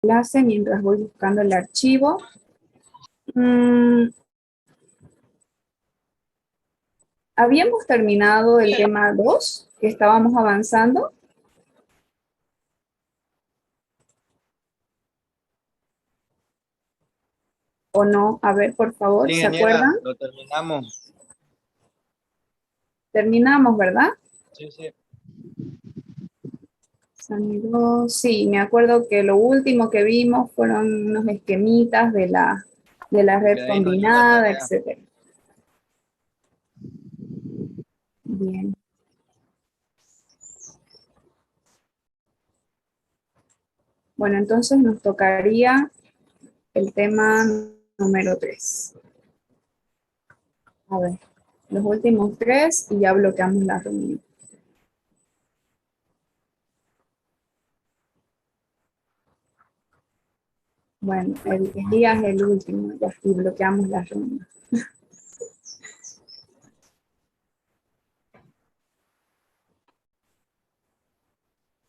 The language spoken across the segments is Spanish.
clase mientras voy buscando el archivo. Habíamos terminado el tema 2, que estábamos avanzando. ¿O no? A ver, por favor, Sí, ¿se ingeniera, acuerdan? lo terminamos. Terminamos, ¿verdad? Sí, sí. Sonido, sí, me acuerdo que lo último que vimos fueron unos esquemitas de la Que red de ahí nos dio la combinada, tarea. etcétera. Bien. Bueno, entonces nos tocaría el tema número 3. A ver, los últimos 3 y ya bloqueamos la reunión. Bueno, el día es el último, ya y bloqueamos la reunión.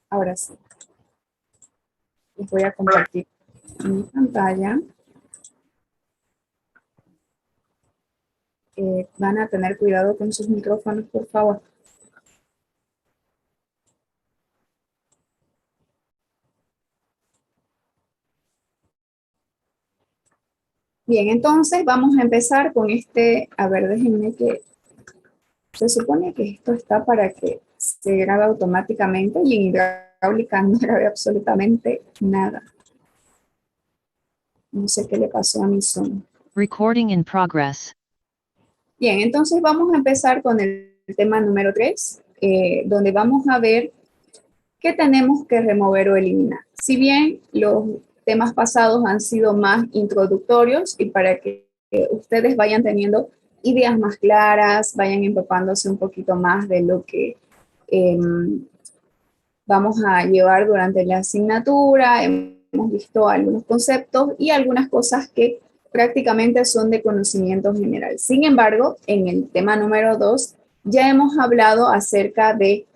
Ahora sí, les voy a compartir mi pantalla. Van a tener cuidado con sus micrófonos, por favor. Bien, entonces vamos a empezar con a ver, déjenme que, se supone que esto está para que se grabe automáticamente y en hidráulica no grabe absolutamente nada. No sé qué le pasó a mi Zoom. Recording in progress. Bien, entonces vamos a empezar con el tema número 3, donde vamos a ver qué tenemos que remover o eliminar. Si bien los temas pasados han sido más introductorios y para que ustedes vayan teniendo ideas más claras, vayan empapándose un poquito más de lo que vamos a llevar durante la asignatura, hemos visto algunos conceptos y algunas cosas que prácticamente son de conocimiento general. Sin embargo, en el tema número 2 ya hemos hablado acerca de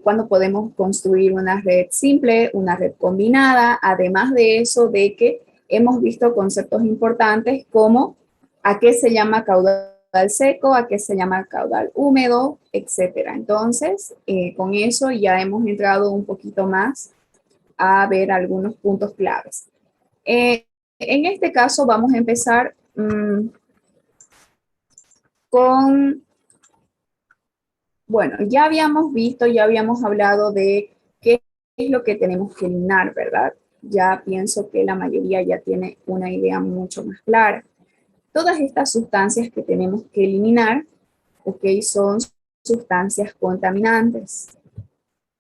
cuándo podemos construir una red simple, una red combinada, además de eso de que hemos visto conceptos importantes como a qué se llama caudal seco, a qué se llama caudal húmedo, etcétera. Entonces, con eso ya hemos entrado un poquito más a ver algunos puntos claves. En este caso vamos a empezar con, bueno, ya habíamos visto, ya habíamos hablado de qué es lo que tenemos que eliminar, ¿verdad? Ya pienso que la mayoría ya tiene una idea mucho más clara. Todas estas sustancias que tenemos que eliminar, ok, son sustancias contaminantes.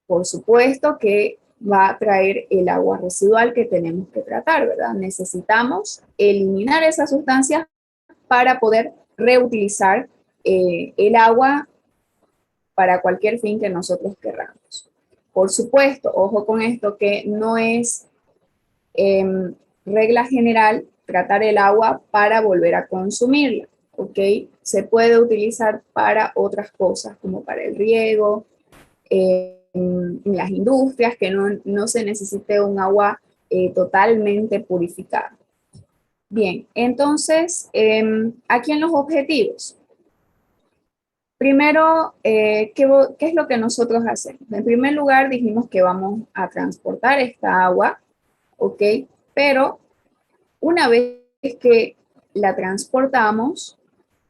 Por supuesto que va a traer el agua residual que tenemos que tratar, ¿verdad? Necesitamos eliminar esas sustancias para poder reutilizar el agua para cualquier fin que nosotros querramos. Por supuesto, ojo con esto, que no es regla general tratar el agua para volver a consumirla, ¿ok? Se puede utilizar para otras cosas, como para el riego, en las industrias, que no se necesite un agua totalmente purificada. Bien, entonces, aquí en los objetivos. Primero, ¿qué es lo que nosotros hacemos? En primer lugar, dijimos que vamos a transportar esta agua, ¿ok? Pero una vez que la transportamos,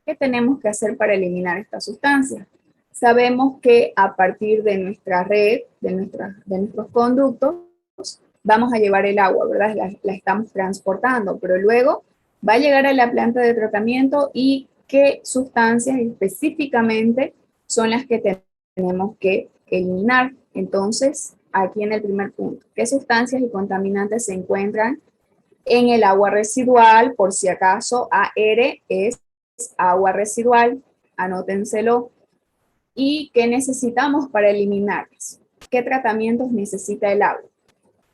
¿qué tenemos que hacer para eliminar esta sustancia? Sabemos que a partir de nuestra red, de nuestros conductos, vamos a llevar el agua, ¿verdad? La estamos transportando, pero luego va a llegar a la planta de tratamiento y qué sustancias específicamente son las que tenemos que eliminar. Entonces, aquí en el primer punto, ¿qué sustancias y contaminantes se encuentran en el agua residual? Por si acaso, AR es agua residual, anótenselo. ¿Y qué necesitamos para eliminarlas? ¿Qué tratamientos necesita el agua?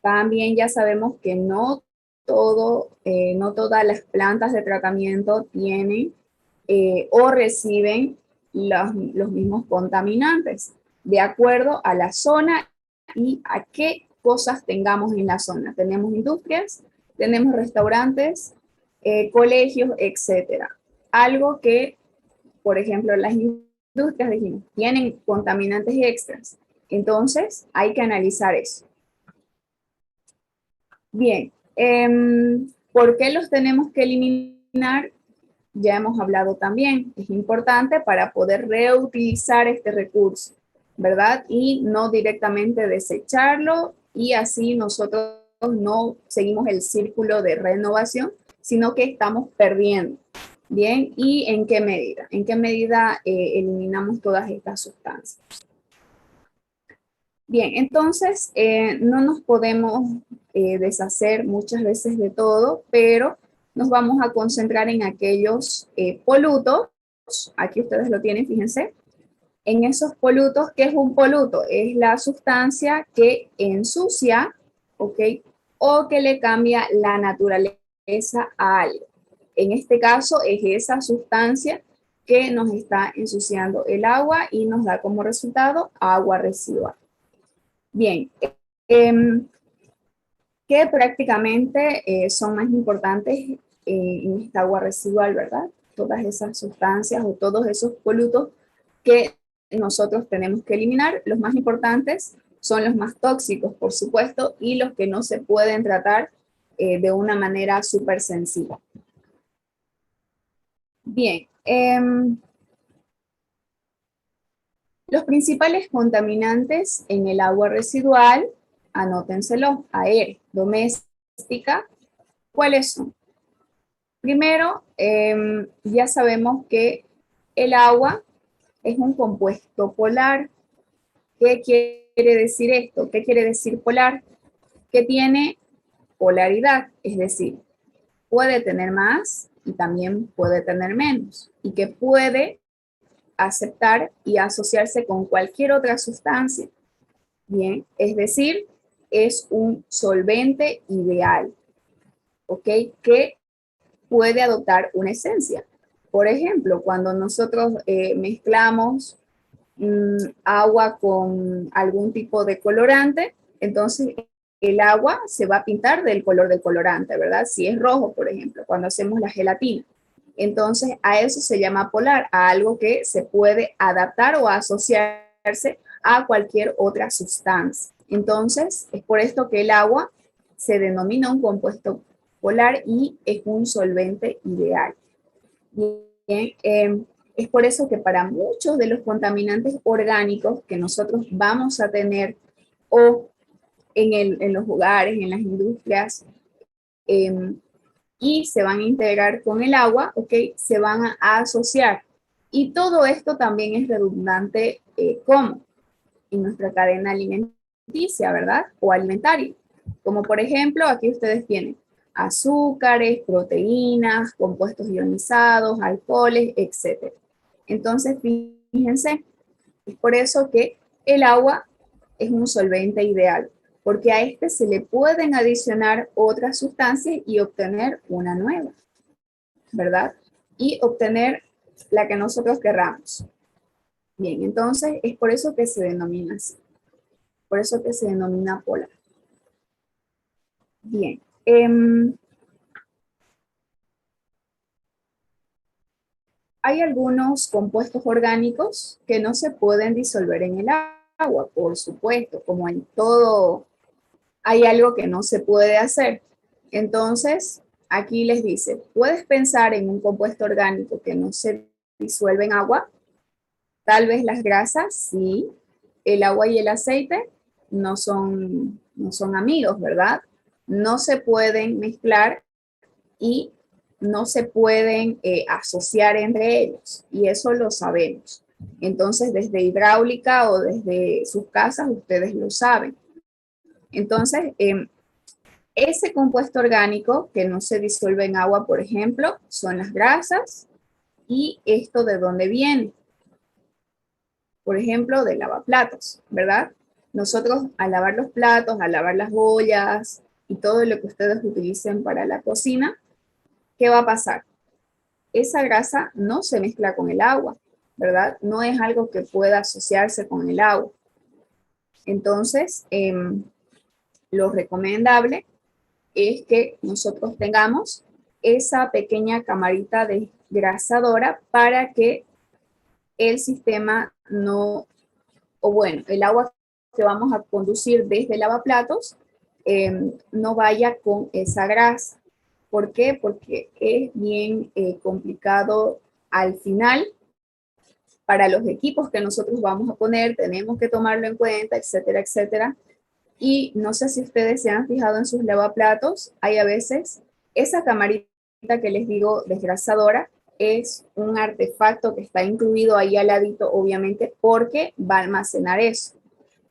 También ya sabemos que no todas las plantas de tratamiento tienen o reciben los mismos contaminantes, de acuerdo a la zona y a qué cosas tengamos en la zona. Tenemos industrias, tenemos restaurantes, colegios, etcétera. Algo que, por ejemplo, las industrias, dijimos, tienen contaminantes extras. Entonces, hay que analizar eso. Bien, ¿por qué los tenemos que eliminar? Ya hemos hablado también. Es importante para poder reutilizar este recurso, ¿verdad? Y no directamente desecharlo, y así nosotros no seguimos el círculo de renovación, sino que estamos perdiendo. Bien, ¿y en qué medida? ¿En qué medida eliminamos todas estas sustancias? Bien, entonces no nos podemos deshacer muchas veces de todo, pero nos vamos a concentrar en aquellos polutos. Aquí ustedes lo tienen, fíjense. En esos polutos, ¿qué es un poluto? Es la sustancia que ensucia, ¿ok? O que le cambia la naturaleza a algo. En este caso es esa sustancia que nos está ensuciando el agua y nos da como resultado agua residual. Bien, que prácticamente son más importantes en esta agua residual, ¿verdad? Todas esas sustancias o todos esos polutos que nosotros tenemos que eliminar. Los más importantes son los más tóxicos, por supuesto, y los que no se pueden tratar de una manera súper sencilla. Bien, los principales contaminantes en el agua residual, anótenselo, aérea, doméstica, ¿cuáles son? Primero, ya sabemos que el agua es un compuesto polar. ¿Qué quiere decir esto? ¿Qué quiere decir polar? Que tiene polaridad, es decir, puede tener más y también puede tener menos, y que puede aceptar y asociarse con cualquier otra sustancia. Bien, es decir, es un solvente ideal, ¿ok? Que puede adoptar una esencia. Por ejemplo, cuando nosotros mezclamos agua con algún tipo de colorante, entonces el agua se va a pintar del color del colorante, ¿verdad? Si es rojo, por ejemplo, cuando hacemos la gelatina. Entonces a eso se llama polar, a algo que se puede adaptar o asociarse a cualquier otra sustancia. Entonces es por esto que el agua se denomina un compuesto polar y es un solvente ideal. Bien, es por eso que para muchos de los contaminantes orgánicos que nosotros vamos a tener o en los hogares, en las industrias, y se van a integrar con el agua, ¿ok? Se van a asociar. Y todo esto también es redundante, ¿cómo? En nuestra cadena alimenticia, ¿verdad? O alimentaria. Como por ejemplo, aquí ustedes tienen azúcares, proteínas, compuestos ionizados, alcoholes, etc. Entonces, fíjense, es por eso que el agua es un solvente ideal, porque a este se le pueden adicionar otras sustancias y obtener una nueva, ¿verdad? Y obtener la que nosotros querramos. Bien, entonces es por eso que se denomina así, por eso que se denomina polar. Bien, hay algunos compuestos orgánicos que no se pueden disolver en el agua, por supuesto, como en todo hay algo que no se puede hacer. Entonces, aquí les dice, ¿puedes pensar en un compuesto orgánico que no se disuelve en agua? Tal vez las grasas, sí. El agua y el aceite no son amigos, ¿verdad? No se pueden mezclar y no se pueden asociar entre ellos, y eso lo sabemos. Entonces, desde hidráulica o desde sus casas, ustedes lo saben. Entonces, ese compuesto orgánico que no se disuelve en agua, por ejemplo, son las grasas. ¿Y esto de dónde viene? Por ejemplo, de lavaplatos, ¿verdad? Nosotros al lavar los platos, al lavar las ollas y todo lo que ustedes utilicen para la cocina, ¿qué va a pasar? Esa grasa no se mezcla con el agua, ¿verdad? No es algo que pueda asociarse con el agua. Entonces, lo recomendable es que nosotros tengamos esa pequeña camarita desgrasadora para que el sistema no, o bueno, el agua que vamos a conducir desde el lavaplatos no vaya con esa grasa. ¿Por qué? Porque es bien complicado al final para los equipos que nosotros vamos a poner, tenemos que tomarlo en cuenta, etcétera, etcétera. Y no sé si ustedes se han fijado en sus lavaplatos, hay a veces esa camarita que les digo desgrasadora, es un artefacto que está incluido ahí al ladito, obviamente, porque va a almacenar eso.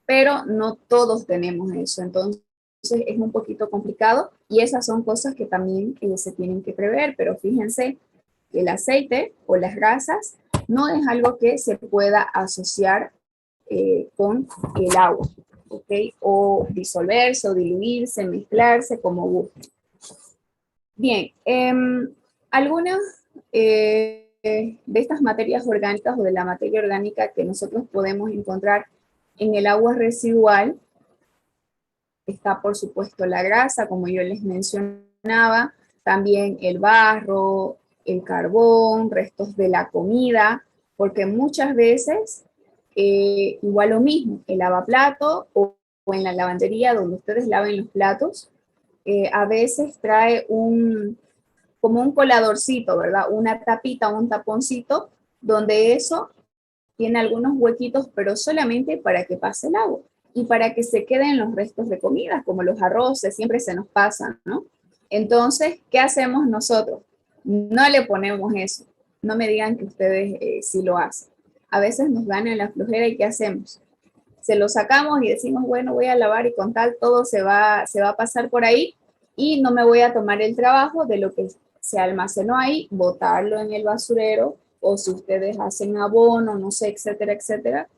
Pero no todos tenemos eso, entonces es un poquito complicado y esas son cosas que también se tienen que prever, pero fíjense que el aceite o las grasas no es algo que se pueda asociar con el agua, ¿ok? O disolverse o diluirse, mezclarse como guste. Bien, algunas de estas materias orgánicas o de la materia orgánica que nosotros podemos encontrar en el agua residual, está por supuesto la grasa, como yo les mencionaba, también el barro, el carbón, restos de la comida, porque muchas veces, igual lo mismo, el lavaplato o en la lavandería donde ustedes laven los platos, a veces trae como un coladorcito, ¿verdad? Una tapita, un taponcito, donde eso tiene algunos huequitos, pero solamente para que pase el agua y para que se queden los restos de comida, como los arroces, siempre se nos pasan, ¿no? Entonces, ¿qué hacemos nosotros? No le ponemos eso. No me digan que ustedes sí lo hacen. A veces nos gana la flojera y ¿qué hacemos? Se lo sacamos y decimos, bueno, voy a lavar y con tal todo se va a pasar por ahí y no me voy a tomar el trabajo de lo que se almacenó ahí, botarlo en el basurero o si ustedes hacen abono, no sé, etcétera, etcétera.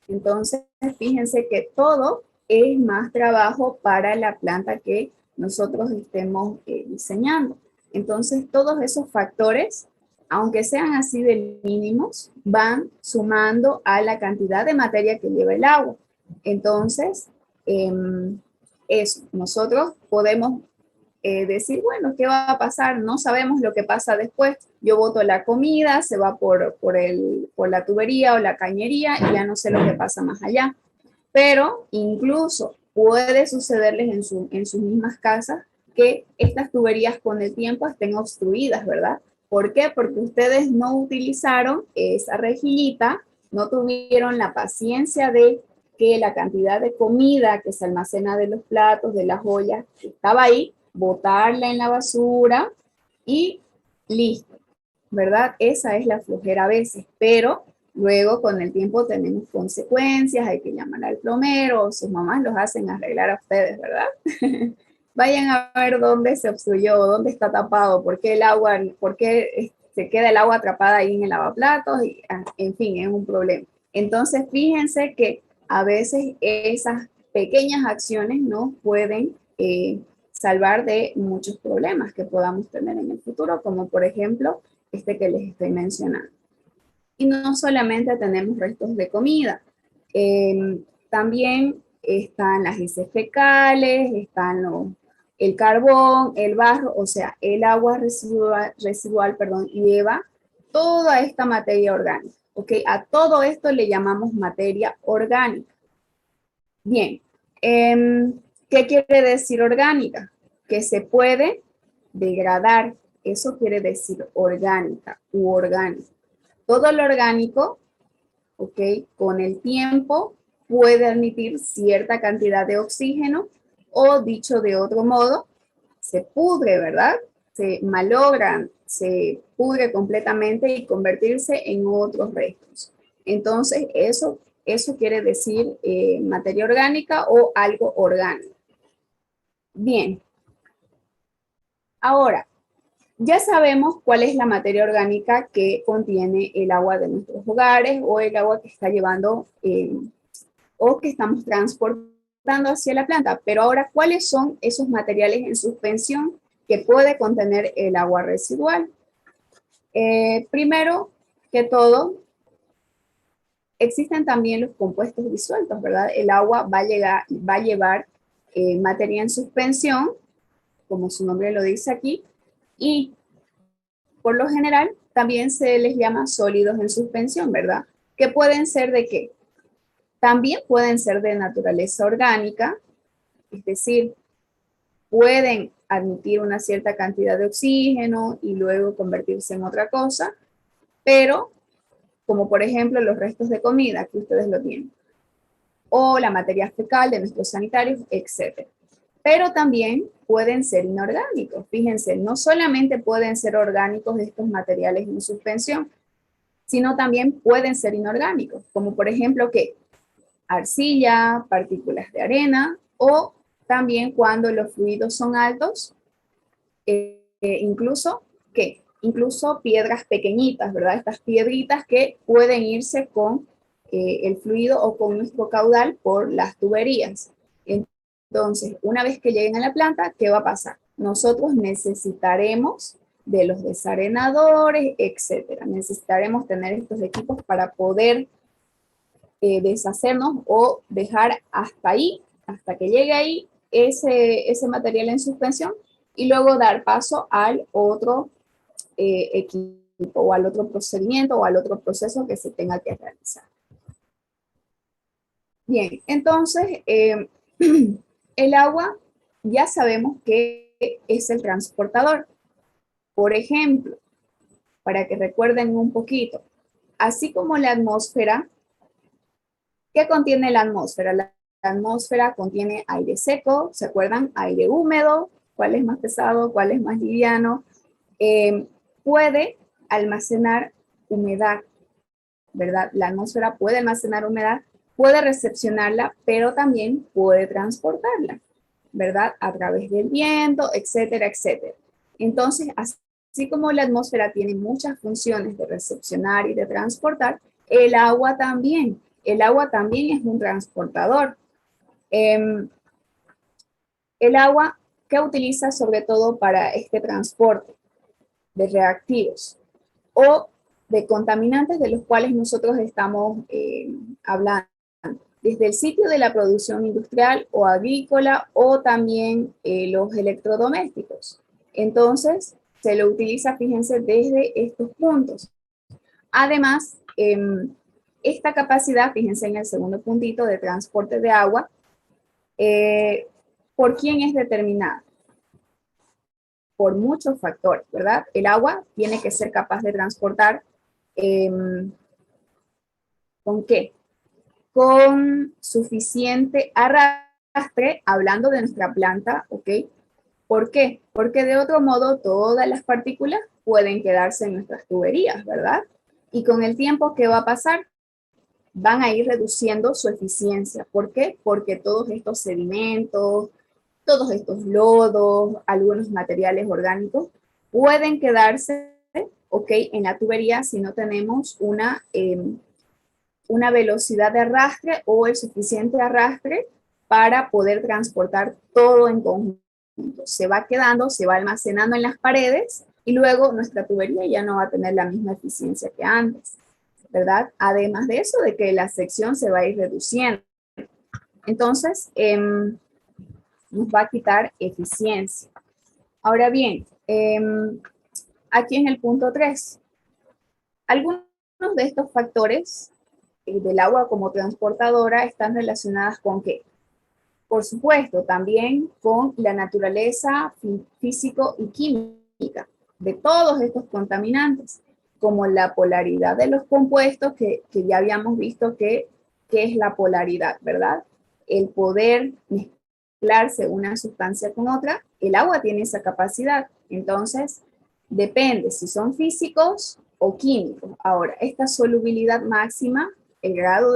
Entonces, fíjense que todo es más trabajo para la planta que nosotros estemos diseñando. Entonces, todos esos factores, aunque sean así de mínimos, van sumando a la cantidad de materia que lleva el agua. Entonces, eso, nosotros podemos decir, bueno, ¿qué va a pasar? No sabemos lo que pasa después. Yo boto la comida, se va por la tubería o la cañería y ya no sé lo que pasa más allá. Pero incluso puede sucederles en sus mismas casas que estas tuberías con el tiempo estén obstruidas, ¿verdad? ¿Por qué? Porque ustedes no utilizaron esa rejillita, no tuvieron la paciencia de que la cantidad de comida que se almacena de los platos, de las ollas, estaba ahí, botarla en la basura y listo, ¿verdad? Esa es la flojera a veces, pero luego con el tiempo tenemos consecuencias, hay que llamar al plomero, o sus mamás los hacen arreglar a ustedes, ¿verdad? Vayan a ver dónde se obstruyó, dónde está tapado, por qué el agua, por qué se queda el agua atrapada ahí en el lavaplatos, y, en fin, es un problema. Entonces, fíjense que a veces esas pequeñas acciones nos pueden salvar de muchos problemas que podamos tener en el futuro, como por ejemplo este que les estoy mencionando. Y no solamente tenemos restos de comida, también están las heces fecales, están el carbón, el barro, o sea, el agua residual, perdón, lleva toda esta materia orgánica. ¿Ok? A todo esto le llamamos materia orgánica. Bien, ¿qué quiere decir orgánica? Que se puede degradar. Eso quiere decir orgánica u orgánico. Todo lo orgánico, ¿ok? Con el tiempo puede admitir cierta cantidad de oxígeno o dicho de otro modo, se pudre, ¿verdad? Se malogra, se pudre completamente y convertirse en otros restos. Entonces, eso quiere decir materia orgánica o algo orgánico. Bien. Ahora, ya sabemos cuál es la materia orgánica que contiene el agua de nuestros hogares o el agua que está llevando o que estamos transportando hacia la planta. Pero ahora, ¿cuáles son esos materiales en suspensión que puede contener el agua residual? Primero que todo, existen también los compuestos disueltos, ¿verdad? El agua va a llevar materia en suspensión, como su nombre lo dice aquí, y por lo general también se les llama sólidos en suspensión, ¿verdad? ¿Que pueden ser de qué? También pueden ser de naturaleza orgánica, es decir, pueden admitir una cierta cantidad de oxígeno y luego convertirse en otra cosa, pero como por ejemplo los restos de comida que ustedes lo tienen, o la materia fecal de nuestros sanitarios, etc. Pero también pueden ser inorgánicos. Fíjense, no solamente pueden ser orgánicos estos materiales en suspensión, sino también pueden ser inorgánicos, como por ejemplo que arcilla, partículas de arena, o también cuando los fluidos son altos, incluso, ¿qué? Incluso piedras pequeñitas, ¿verdad? Estas piedritas que pueden irse con el fluido o con nuestro caudal por las tuberías. Entonces, una vez que lleguen a la planta, ¿qué va a pasar? Nosotros necesitaremos de los desarenadores, etcétera. Necesitaremos tener estos equipos para poder deshacernos o dejar hasta ahí, hasta que llegue ahí ese material en suspensión y luego dar paso al otro equipo o al otro procedimiento o al otro proceso que se tenga que realizar. Bien, entonces el agua ya sabemos que es el transportador. Por ejemplo, para que recuerden un poquito, así como la atmósfera, ¿qué contiene la atmósfera? La atmósfera contiene aire seco, ¿se acuerdan? Aire húmedo, ¿cuál es más pesado? ¿Cuál es más liviano? Puede almacenar humedad, ¿verdad? La atmósfera puede almacenar humedad, puede recepcionarla, pero también puede transportarla, ¿verdad? A través del viento, etcétera, etcétera. Entonces, así como la atmósfera tiene muchas funciones de recepcionar y de transportar, el agua también. El agua también es un transportador. El agua, ¿qué utiliza sobre todo para este transporte? De reactivos o de contaminantes de los cuales nosotros estamos hablando, desde el sitio de la producción industrial o agrícola o también los electrodomésticos. Entonces, se lo utiliza, fíjense, desde estos puntos. Además, esta capacidad, fíjense en el segundo puntito de transporte de agua, ¿por quién es determinada? Por muchos factores, ¿verdad? El agua tiene que ser capaz de transportar, ¿con qué? Con suficiente arrastre, hablando de nuestra planta, ¿ok? ¿Por qué? Porque de otro modo todas las partículas pueden quedarse en nuestras tuberías, ¿verdad? Y con el tiempo, ¿qué va a pasar? Van a ir reduciendo su eficiencia. ¿Por qué? Porque todos estos sedimentos, todos estos lodos, algunos materiales orgánicos, pueden quedarse, ¿ok? En la tubería si no tenemos una velocidad de arrastre o el suficiente arrastre para poder transportar todo en conjunto. Se va quedando, se va almacenando en las paredes y luego nuestra tubería ya no va a tener la misma eficiencia que antes, ¿verdad? Además de eso, de que la sección se va a ir reduciendo. Entonces, nos va a quitar eficiencia. Ahora bien, aquí en el punto 3, algunos de estos factores del agua como transportadora están relacionadas con qué? Por supuesto, también con la naturaleza físico y química de todos estos contaminantes, como la polaridad de los compuestos, que ya habíamos visto que es la polaridad, ¿verdad? El poder mezclarse una sustancia con otra, el agua tiene esa capacidad. Entonces, depende si son físicos o químicos. Ahora, esta solubilidad máxima, el grado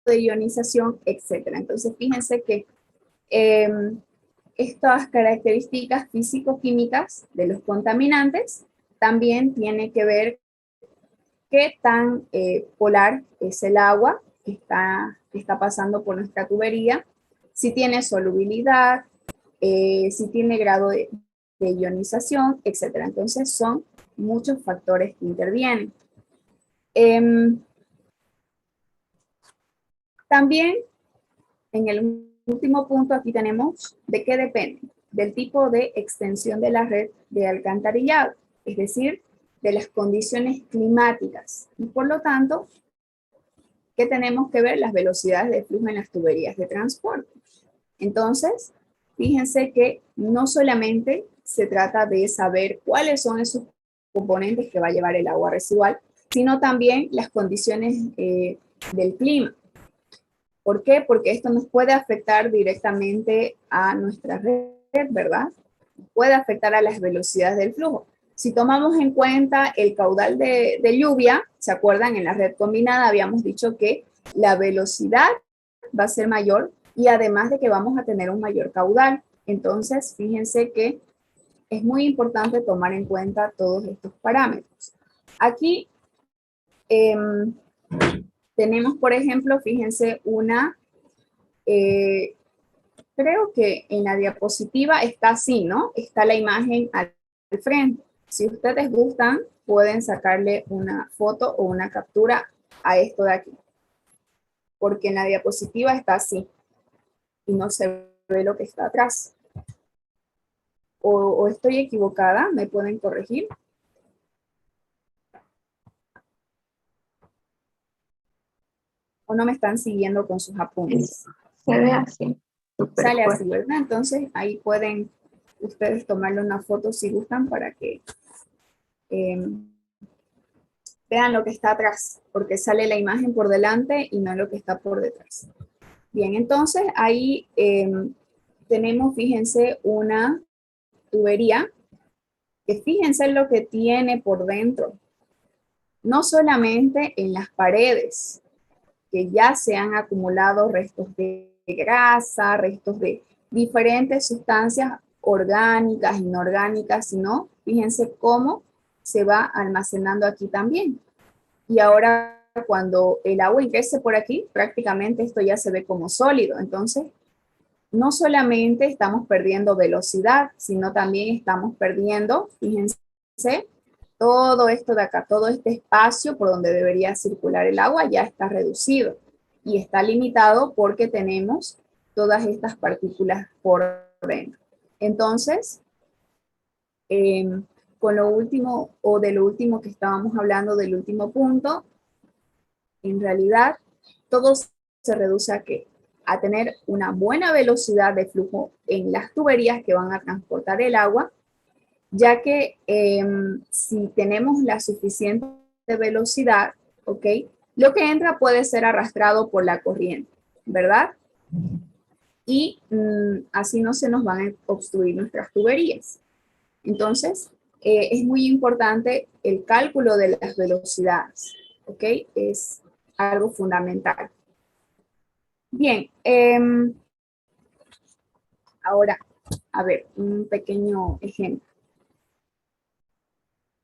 de ionización, etcétera. Entonces, fíjense que estas características físico-químicas de los contaminantes también tiene que ver qué tan polar es el agua que está pasando por nuestra tubería, si tiene solubilidad, si tiene grado de ionización, etc. Entonces son muchos factores que intervienen. También en el último punto aquí tenemos de qué depende, del tipo de extensión de la red de alcantarillado, es decir, de las condiciones climáticas. Y por lo tanto, ¿qué tenemos que ver? Las velocidades de flujo en las tuberías de transporte. Entonces, fíjense que no solamente se trata de saber cuáles son esos componentes que va a llevar el agua residual, sino también las condiciones del clima. ¿Por qué? Porque esto nos puede afectar directamente a nuestra red, ¿verdad? Puede afectar a las velocidades del flujo. Si tomamos en cuenta el caudal de lluvia, ¿se acuerdan? En la red combinada habíamos dicho que la velocidad va a ser mayor y además de que vamos a tener un mayor caudal. Entonces, fíjense que es muy importante tomar en cuenta todos estos parámetros. Aquí tenemos, por ejemplo, fíjense creo que en la diapositiva está así, ¿no? Está la imagen al frente. Si ustedes gustan, pueden sacarle una foto o una captura a esto de aquí. Porque en la diapositiva está así y no se ve lo que está atrás. O estoy equivocada, ¿me pueden corregir? ¿O no me están siguiendo con sus apuntes? Se ve así. Sale así, ¿verdad? Entonces ahí pueden ustedes tomarle una foto si gustan para que vean lo que está atrás, porque sale la imagen por delante y no lo que está por detrás. Bien, entonces ahí tenemos, fíjense, una tubería que fíjense lo que tiene por dentro. No solamente en las paredes, que ya se han acumulado restos de grasa, restos de diferentes sustancias orgánicas, inorgánicas, sino fíjense cómo se va almacenando aquí también. Y ahora cuando el agua ingrese por aquí, prácticamente esto ya se ve como sólido. Entonces, no solamente estamos perdiendo velocidad, sino también estamos perdiendo, fíjense, todo esto de acá, todo este espacio por donde debería circular el agua ya está reducido y está limitado porque tenemos todas estas partículas por dentro. Entonces, con lo último o de lo último que estábamos hablando, del último punto, en realidad todo se reduce a qué? A tener una buena velocidad de flujo en las tuberías que van a transportar el agua, ya que si tenemos la suficiente velocidad, ¿ok? Lo que entra puede ser arrastrado por la corriente, ¿verdad? Y así no se nos van a obstruir nuestras tuberías. Entonces, es muy importante el cálculo de las velocidades, ¿ok? Es algo fundamental. Bien, ahora, a ver, un pequeño ejemplo.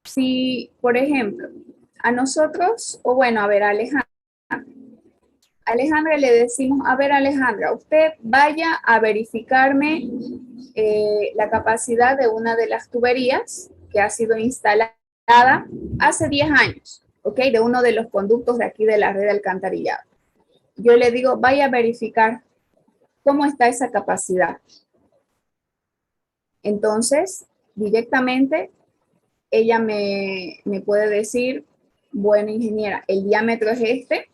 Si, por ejemplo, a nosotros, o bueno, a ver, a Alejandra le decimos, a ver, Alejandra, usted vaya a verificarme la capacidad de una de las tuberías que ha sido instalada hace 10 años, ¿ok? De uno de los conductos de aquí de la red de alcantarillado. Yo le digo, vaya a verificar cómo está esa capacidad. Entonces, directamente, ella me puede decir, bueno, ingeniera, el diámetro es este,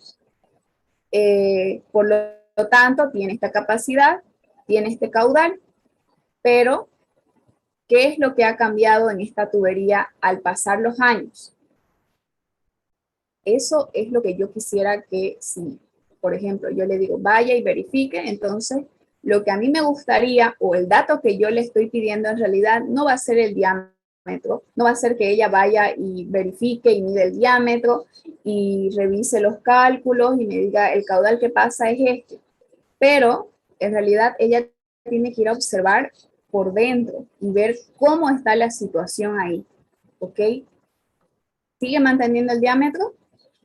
por lo tanto, tiene esta capacidad, tiene este caudal, pero ¿qué es lo que ha cambiado en esta tubería al pasar los años? Eso es lo que yo quisiera que, si, por ejemplo, yo le digo, vaya y verifique, entonces, lo que a mí me gustaría, o el dato que yo le estoy pidiendo en realidad, no va a ser el diámetro, no va a ser que ella vaya y verifique y mide el diámetro y revise los cálculos y me diga, el caudal que pasa es este. Pero, en realidad, ella tiene que ir a observar por dentro y ver cómo está la situación ahí, ¿ok? ¿Sigue manteniendo el diámetro?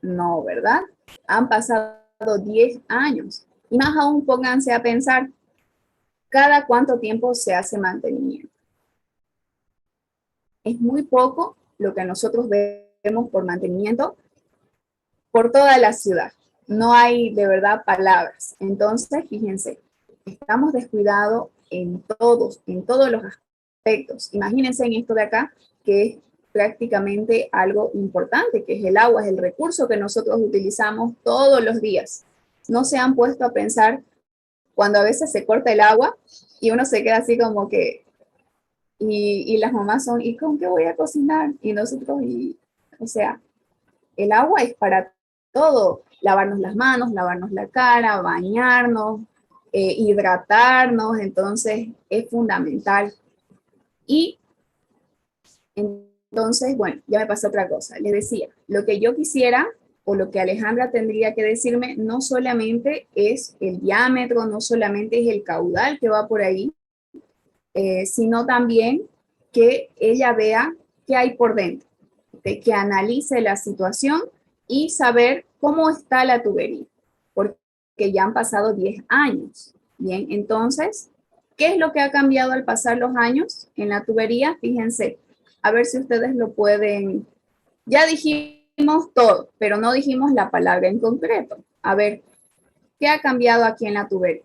No, ¿verdad? Han pasado 10 años. Y más aún pónganse a pensar, ¿cada cuánto tiempo se hace mantenimiento? Es muy poco lo que nosotros vemos por mantenimiento por toda la ciudad. No hay de verdad palabras. Entonces, fíjense, estamos descuidados en todos los aspectos. Imagínense en esto de acá, que es prácticamente algo importante, que es el agua, es el recurso que nosotros utilizamos todos los días. No se han puesto a pensar cuando a veces se corta el agua y uno se queda así como que, y las mamás son, ¿y con qué voy a cocinar? Y nosotros, o sea, el agua es para todo, lavarnos las manos, lavarnos la cara, bañarnos, hidratarnos, entonces es fundamental. Y entonces, bueno, ya me pasó otra cosa. Les decía, lo que yo quisiera o lo que Alejandra tendría que decirme no solamente es el diámetro, no solamente es el caudal que va por ahí, sino también que ella vea qué hay por dentro, ¿okay? Que analice la situación y saber cómo está la tubería, porque ya han pasado 10 años. Bien, entonces, ¿qué es lo que ha cambiado al pasar los años en la tubería? Fíjense, a ver si ustedes lo pueden. Ya dijimos todo, pero no dijimos la palabra en concreto. A ver, ¿qué ha cambiado aquí en la tubería?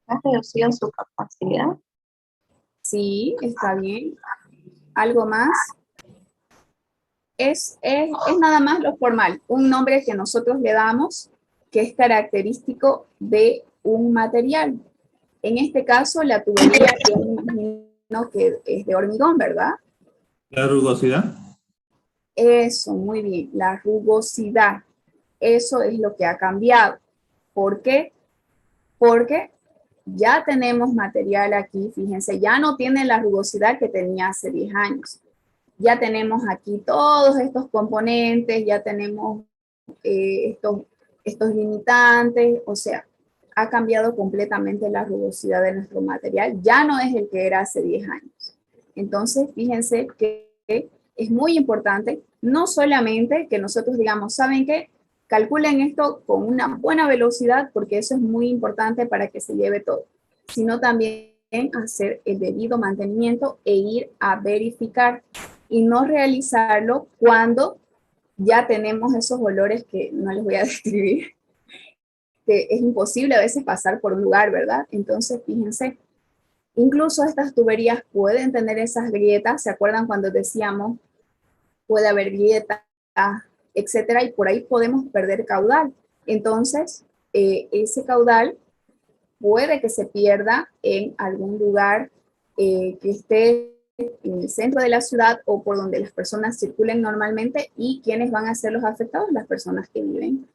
Ha reducido su capacidad. Sí, está bien. ¿Algo más? Es nada más lo formal, un nombre que nosotros le damos que es característico de un material. En este caso, la tubería, yo me imagino que es de hormigón, ¿verdad? La rugosidad. Eso, muy bien, la rugosidad. Eso es lo que ha cambiado. ¿Por qué? Porque ya tenemos material aquí, fíjense, ya no tiene la rugosidad que tenía hace 10 años. Ya tenemos aquí todos estos componentes, ya tenemos estos limitantes, o sea, ha cambiado completamente la rugosidad de nuestro material, ya no es el que era hace 10 años. Entonces, fíjense que es muy importante, no solamente que nosotros digamos, ¿saben qué? Calculen esto con una buena velocidad, porque eso es muy importante para que se lleve todo, sino también hacer el debido mantenimiento e ir a verificar y no realizarlo cuando ya tenemos esos olores que no les voy a describir, que es imposible a veces pasar por un lugar, ¿verdad? Entonces, fíjense, incluso estas tuberías pueden tener esas grietas, ¿se acuerdan cuando decíamos puede haber grietas, etcétera? Y por ahí podemos perder caudal. Entonces, ese caudal puede que se pierda en algún lugar que esté en el centro de la ciudad o por donde las personas circulen normalmente, y quienes van a ser los afectados, las personas que viven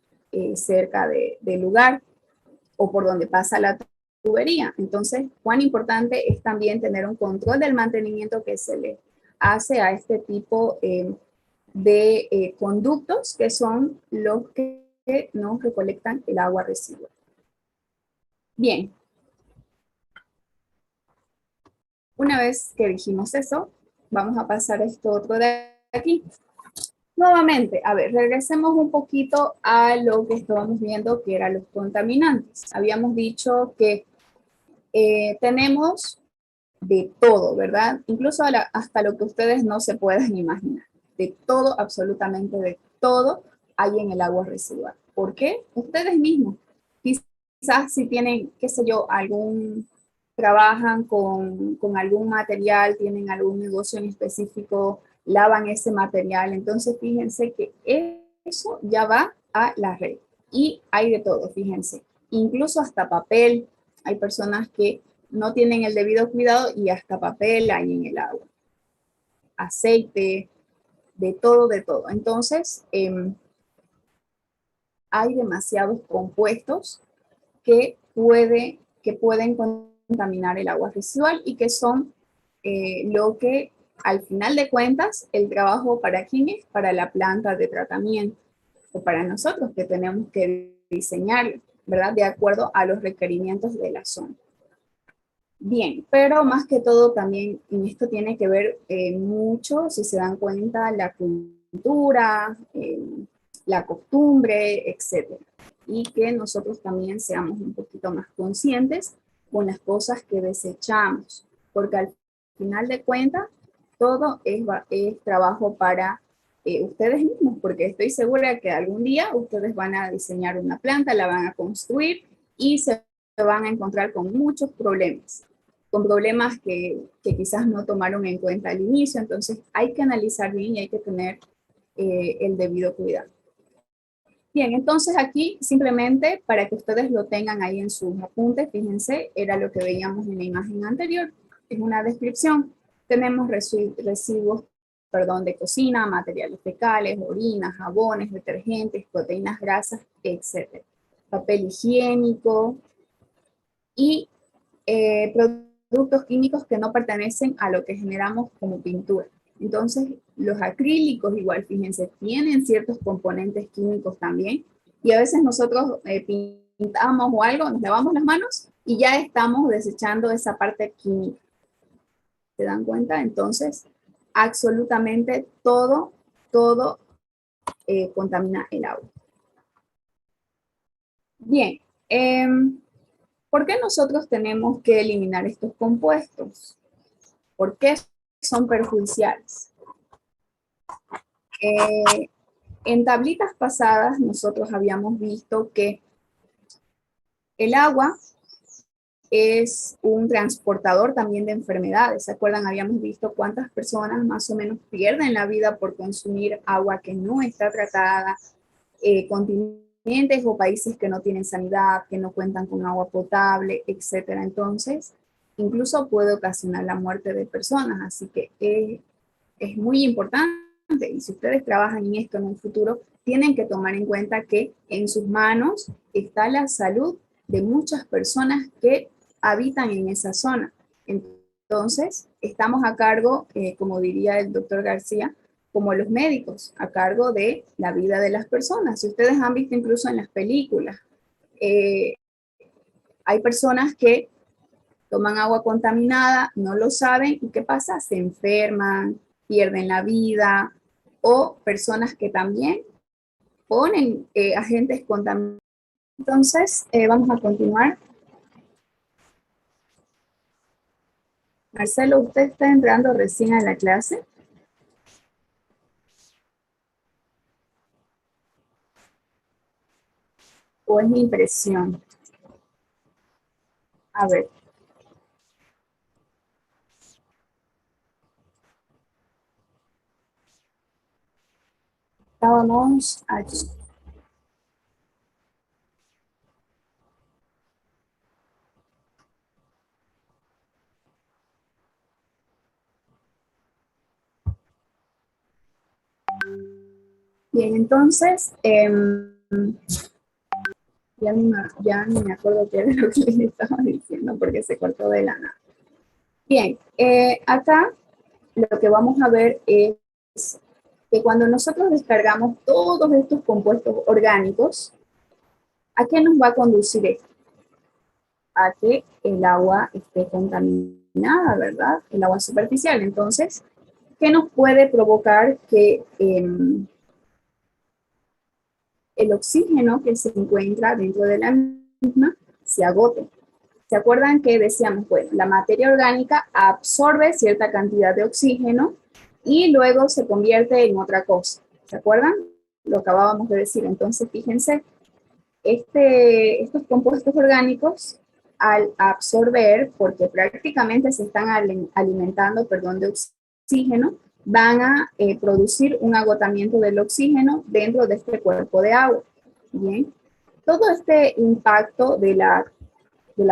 cerca del lugar o por donde pasa la tubería. Entonces, cuán importante es también tener un control del mantenimiento que se le hace a este tipo de conductos que son los que nos recolectan el agua residual. Bien, una vez que dijimos eso, vamos a pasar a esto otro de aquí. Nuevamente, a ver, regresemos un poquito a lo que estábamos viendo, que eran los contaminantes. Habíamos dicho que tenemos de todo, ¿verdad? Incluso hasta lo que ustedes no se pueden imaginar. De todo, absolutamente de todo, hay en el agua residual. ¿Por qué? Ustedes mismos. Quizás si tienen, qué sé yo, trabajan con algún material, tienen algún negocio en específico, lavan ese material. Entonces, fíjense que eso ya va a la red. Y hay de todo, fíjense. Incluso hasta papel. Hay personas que no tienen el debido cuidado y hasta papel hay en el agua. Aceite, de todo, de todo. Entonces, hay demasiados compuestos que pueden contaminar el agua residual y que son lo que, al final de cuentas, el trabajo para quién es, para la planta de tratamiento o para nosotros que tenemos que diseñar, ¿verdad? De acuerdo a los requerimientos de la zona. Bien, pero más que todo también en esto tiene que ver mucho, si se dan cuenta, la cultura, la costumbre, etcétera. Y que nosotros también seamos un poquito más conscientes con las cosas que desechamos, porque al final de cuentas todo es trabajo para ustedes mismos, porque estoy segura que algún día ustedes van a diseñar una planta, la van a construir y se van a encontrar con muchos problemas, con problemas que quizás no tomaron en cuenta al inicio. Entonces hay que analizar bien y hay que tener el debido cuidado. Bien, entonces aquí simplemente para que ustedes lo tengan ahí en sus apuntes, fíjense, era lo que veíamos en la imagen anterior, es una descripción. Tenemos residuos, de cocina, materiales fecales, orinas, jabones, detergentes, proteínas grasas, etc. Papel higiénico y productos químicos que no pertenecen a lo que generamos como pintura. Entonces, los acrílicos igual, fíjense, tienen ciertos componentes químicos también, y a veces nosotros pintamos o algo, nos lavamos las manos y ya estamos desechando esa parte química. ¿Se dan cuenta? Entonces, absolutamente todo contamina el agua. Bien, ¿por qué nosotros tenemos que eliminar estos compuestos? ¿Por qué son perjudiciales? En tablitas pasadas nosotros habíamos visto que el agua es un transportador también de enfermedades. ¿Se acuerdan? Habíamos visto cuántas personas más o menos pierden la vida por consumir agua que no está tratada, continentes o países que no tienen sanidad, que no cuentan con agua potable, etc. Entonces, incluso puede ocasionar la muerte de personas. Así que es muy importante, y si ustedes trabajan en esto en un futuro, tienen que tomar en cuenta que en sus manos está la salud de muchas personas que habitan en esa zona. Entonces, estamos a cargo, como diría el doctor García, como los médicos, a cargo de la vida de las personas. Si ustedes han visto incluso en las películas, hay personas que toman agua contaminada, no lo saben, ¿y qué pasa? Se enferman, pierden la vida, o personas que también ponen agentes contaminantes. Entonces, vamos a continuar. Marcelo, ¿usted está entrando recién a la clase? ¿O es mi impresión? A ver. Estábamos aquí. Bien, entonces, ya ni me acuerdo qué era lo que les estaba diciendo porque se cortó de la nada. Bien, acá lo que vamos a ver es que cuando nosotros descargamos todos estos compuestos orgánicos, ¿a qué nos va a conducir esto? A que el agua esté contaminada, ¿verdad? El agua superficial. Entonces, ¿qué nos puede provocar que el oxígeno que se encuentra dentro de la misma se agote? ¿Se acuerdan que decíamos, bueno, la materia orgánica absorbe cierta cantidad de oxígeno y luego se convierte en otra cosa? ¿Se acuerdan? Lo acabábamos de decir. Entonces, fíjense, estos compuestos orgánicos, al absorber, porque prácticamente se están alimentando, de oxígeno, van a producir un agotamiento del oxígeno dentro de este cuerpo de agua. Bien, todo este impacto de la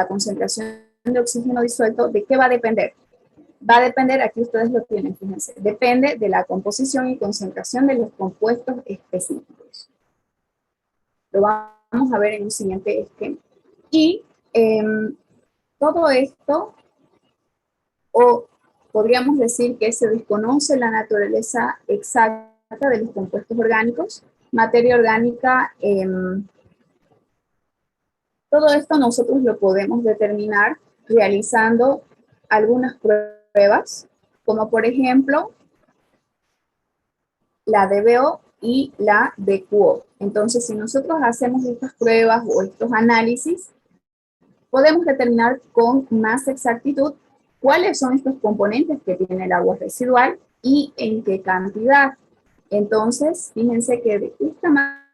concentración de oxígeno disuelto, ¿de qué va a depender? Va a depender, aquí ustedes lo tienen, fíjense, depende de la composición y concentración de los compuestos específicos. Lo vamos a ver en un siguiente esquema. Y todo esto, o podríamos decir que se desconoce la naturaleza exacta de los compuestos orgánicos, materia orgánica. Todo esto nosotros lo podemos determinar realizando algunas pruebas, como por ejemplo la DBO y la DQO. Entonces, si nosotros hacemos estas pruebas o estos análisis, podemos determinar con más exactitud cuáles son estos componentes que tiene el agua residual y en qué cantidad. Entonces, fíjense que de esta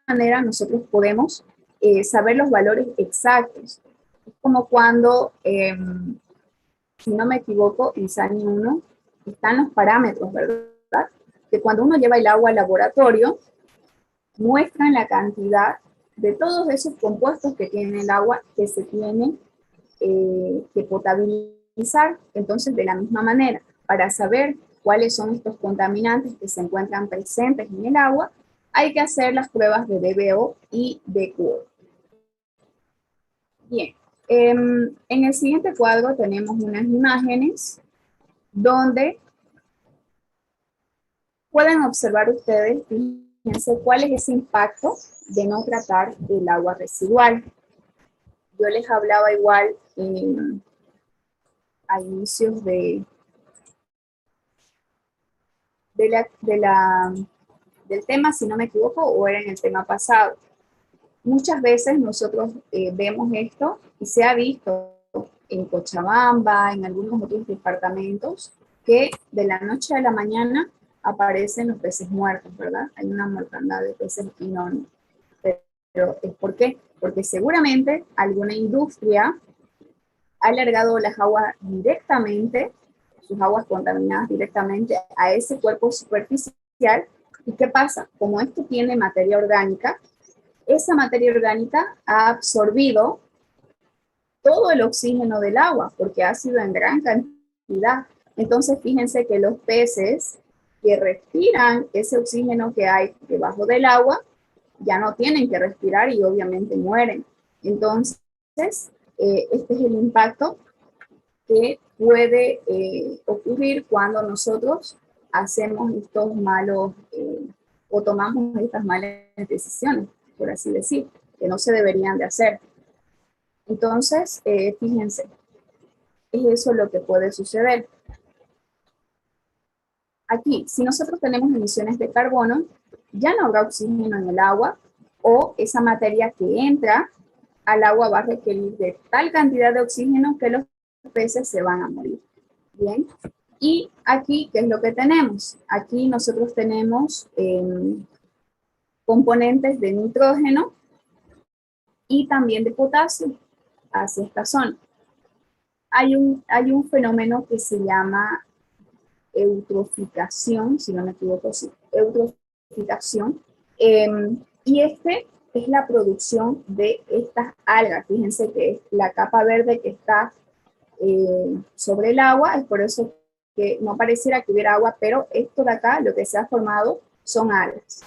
manera nosotros podemos saber los valores exactos. Es como cuando, si no me equivoco, en SANI 1 están los parámetros, ¿verdad? Que cuando uno lleva el agua al laboratorio, muestran la cantidad de todos esos compuestos que tiene el agua que se tiene que potabilizar. Entonces, de la misma manera, para saber cuáles son estos contaminantes que se encuentran presentes en el agua, hay que hacer las pruebas de DBO y de QO. Bien, en el siguiente cuadro tenemos unas imágenes donde pueden observar ustedes, fíjense cuál es ese impacto de no tratar el agua residual. Yo les hablaba igual a inicios del tema, si no me equivoco, o era en el tema pasado. Muchas veces nosotros vemos esto y se ha visto en Cochabamba, en algunos otros departamentos, que de la noche a la mañana aparecen los peces muertos, ¿verdad? Hay una mortandad de peces y no. Pero ¿por qué? Porque seguramente alguna industria ha largado las aguas directamente, sus aguas contaminadas directamente a ese cuerpo superficial. ¿Y qué pasa? Como esto tiene materia orgánica, esa materia orgánica ha absorbido todo el oxígeno del agua, porque ha sido en gran cantidad. Entonces, fíjense que los peces que respiran ese oxígeno que hay debajo del agua, ya no tienen que respirar y obviamente mueren. Entonces, este es el impacto que puede ocurrir cuando nosotros hacemos estos malos o tomamos estas malas decisiones, por así decir, que no se deberían de hacer. Entonces, fíjense, es eso lo que puede suceder. Aquí, si nosotros tenemos emisiones de carbono, ya no habrá oxígeno en el agua, o esa materia que entra al agua va a requerir de tal cantidad de oxígeno que los peces se van a morir. Bien, y aquí, ¿qué es lo que tenemos? Aquí nosotros tenemos componentes de nitrógeno y también de potasio hacia esta zona. Hay un fenómeno que se llama eutroficación, si no me equivoco, sí, eutroficación, y este es la producción de estas algas. Fíjense que es la capa verde que está sobre el agua, es por eso que no pareciera que hubiera agua, pero esto de acá, lo que se ha formado, son algas.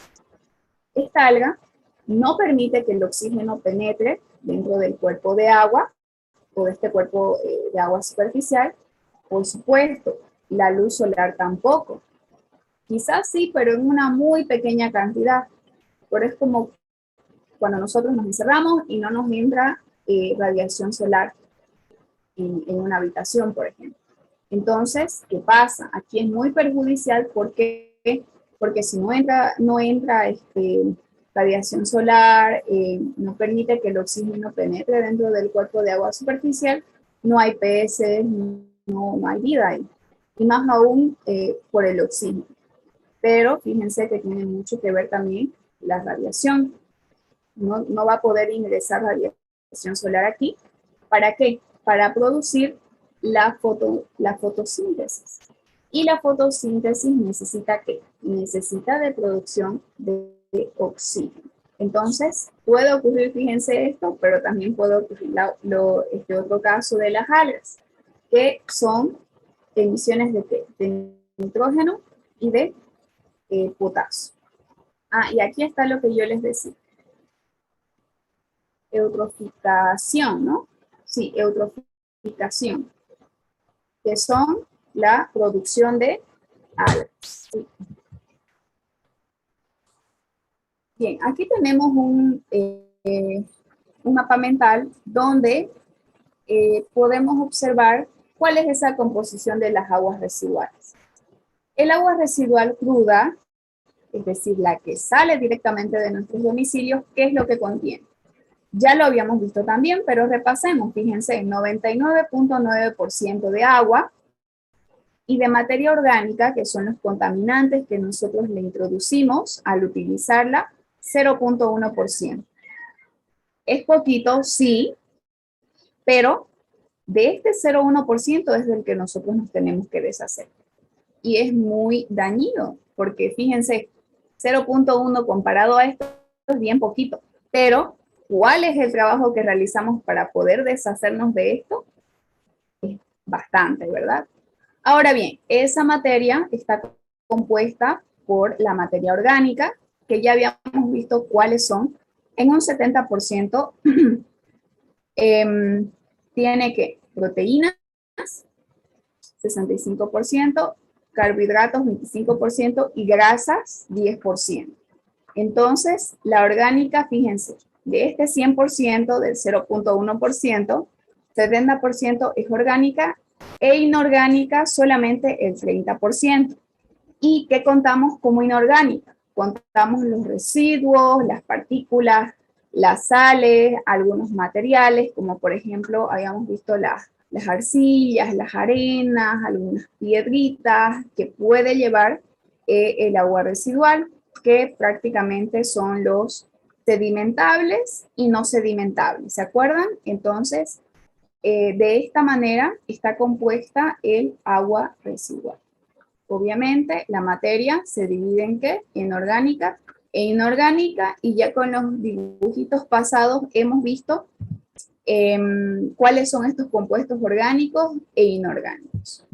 Esta alga no permite que el oxígeno penetre dentro del cuerpo de agua, o de este cuerpo de agua superficial. Por supuesto, la luz solar tampoco. Quizás sí, pero en una muy pequeña cantidad. Pero es como cuando nosotros nos encerramos y no nos entra radiación solar en una habitación, por ejemplo. Entonces, ¿qué pasa? Aquí es muy perjudicial porque si no entra radiación solar, no permite que el oxígeno penetre dentro del cuerpo de agua superficial, no hay peces, no hay vida ahí. Y más aún por el oxígeno. Pero fíjense que tiene mucho que ver también la radiación. No va a poder ingresar radiación solar aquí. ¿Para qué? Para producir la fotosíntesis. Y la fotosíntesis necesita ¿qué? Necesita de producción de oxígeno. Entonces, puede ocurrir, fíjense esto, pero también puede ocurrir este otro caso de las algas, que son emisiones de nitrógeno y de potasio. Y aquí está lo que yo les decía. Eutroficación, ¿no? Sí, eutroficación, que son la producción de algas. Sí. Bien, aquí tenemos un mapa mental donde podemos observar cuál es esa composición de las aguas residuales. El agua residual cruda, es decir, la que sale directamente de nuestros domicilios, ¿qué es lo que contiene? Ya lo habíamos visto también, pero repasemos, fíjense, 99.9% de agua, Y de materia orgánica, que son los contaminantes que nosotros le introducimos al utilizarla, 0,1%. Es poquito, sí, pero de este 0,1% es del que nosotros nos tenemos que deshacer. Y es muy dañino, porque fíjense, 0,1 comparado a esto es bien poquito. Pero, ¿cuál es el trabajo que realizamos para poder deshacernos de esto? Es bastante, ¿verdad? Ahora bien, esa materia está compuesta por la materia orgánica, que ya habíamos visto cuáles son. En un 70% tiene que proteínas, 65%, carbohidratos, 25% y grasas, 10%. Entonces, la orgánica, fíjense, de este 100%, del 0,1%, 70% es orgánica e inorgánica solamente el 30%. ¿Y qué contamos como inorgánica? Contamos los residuos, las partículas, las sales, algunos materiales, como por ejemplo, habíamos visto las arcillas, las arenas, algunas piedritas que puede llevar el agua residual, que prácticamente son los sedimentables y no sedimentables. ¿Se acuerdan? Entonces, de esta manera está compuesta el agua residual. Obviamente, la materia se divide en ¿qué? En orgánica e inorgánica, y ya con los dibujitos pasados hemos visto cuáles son estos compuestos orgánicos e inorgánicos.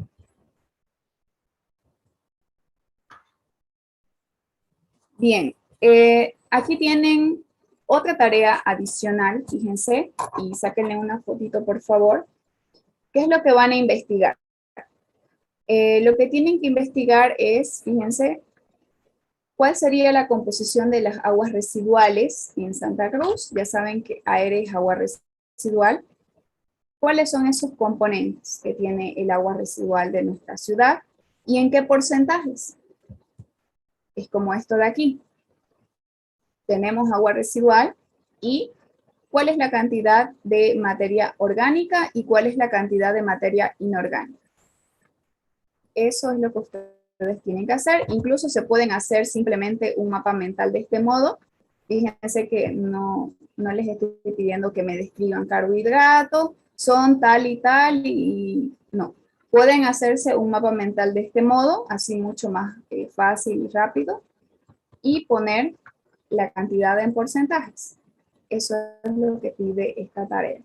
Bien, aquí tienen otra tarea adicional, fíjense, y sáquenle una fotito por favor. ¿Qué es lo que van a investigar? Lo que tienen que investigar es, fíjense, ¿cuál sería la composición de las aguas residuales en Santa Cruz? Ya saben que aire es agua residual. ¿Cuáles son esos componentes que tiene el agua residual de nuestra ciudad? ¿Y en qué porcentajes? Es como esto de aquí. Tenemos agua residual y ¿cuál es la cantidad de materia orgánica y cuál es la cantidad de materia inorgánica? Eso es lo que ustedes tienen que hacer. Incluso se pueden hacer simplemente un mapa mental de este modo. Fíjense que no les estoy pidiendo que me describan carbohidratos, son tal y no. Pueden hacerse un mapa mental de este modo, así mucho más fácil y rápido, y poner la cantidad en porcentajes. Eso es lo que pide esta tarea.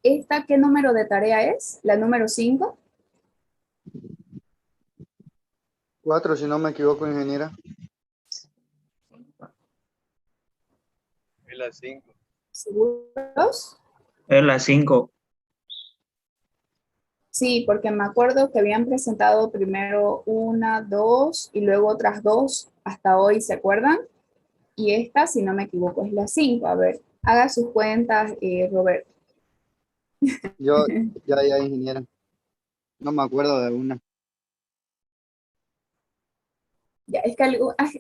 ¿Esta qué número de tarea es? ¿La número 5? 4, si no me equivoco, ingeniera. Es la 5. ¿Seguros? Es la 5. Sí, porque me acuerdo que habían presentado primero una, dos y luego otras dos hasta hoy, ¿se acuerdan? Y esta, si no me equivoco, es la 5. A ver, haga sus cuentas, Roberto. Yo, ya, ingeniera. No me acuerdo de una. Ya, es que